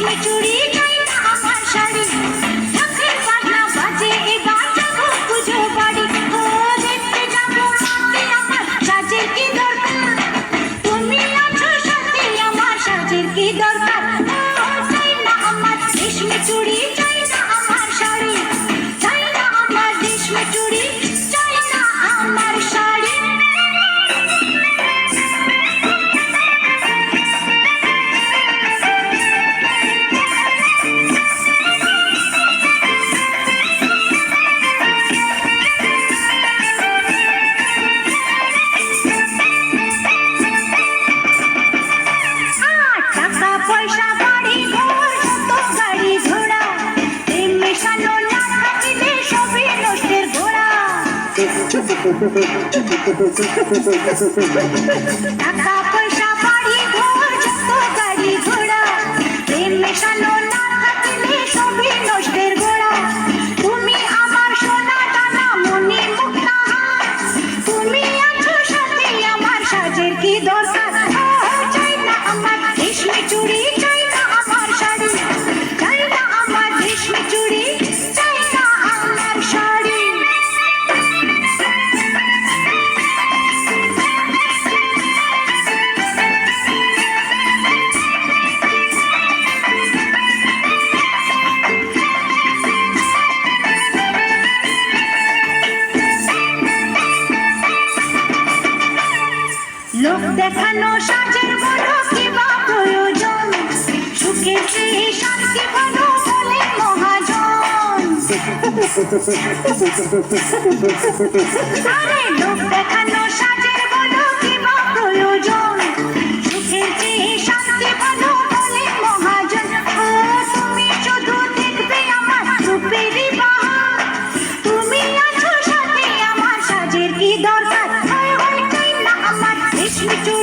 রেশমি চুড়ি চাই না আমার শাড়ি, ঢাকের বাজনা বাজে এবার যাবো পুজো বাড়ি। ও দেখতে যাবো মাকে আমার, সাজের কি দরকার, তুমি আছো সাথে আমার, সাজের কি দরকার। ও চাই না আমার রেশমি চুড়ি, চাই না আমার শাড়ি, চাই না আমার রেশমি চুড়ি, চাই না আমার শাড়ি। টাকা পয়সা বাড়ি ঘর যত গাড়ি ঘোড়া, প্রেম মেশানো না থাকিলে সবই নষ্টের ঘোড়া। টাকা পয়সা বাড়ি ঘর যত গাড়ি ঘোড়া, প্রেম মেশানো না থাকিলে সবই নষ্টের ঘোড়া। তুমি আমার সোনা দানা মনি মুক্তা, তুমি আছো সাথে আমার, সাজের কি দরকার। চাই না আমার রেশমি চুড়ি, চাই না আমার শাড়ি, চাই না আমার রেশমি চুড়ি, চাই না আমার শাড়ি। লোক দেখানো সাজের বড় কিবা প্রয়োজন, সুখে চেয়ে শান্তি ভালো বলে মহাজন। আরে লোক দেখানো সাজের বড় কিবা প্রয়োজন, সুখে চেয়ে শান্তি ভালো বলে মহাজন। ও তুমি শুধু দেখবে আমার রূপেরই বাহার, তুমি আছো সাথে আমার, সাজের কি দরকার। চাই না আমার রেশমি চুড়ি,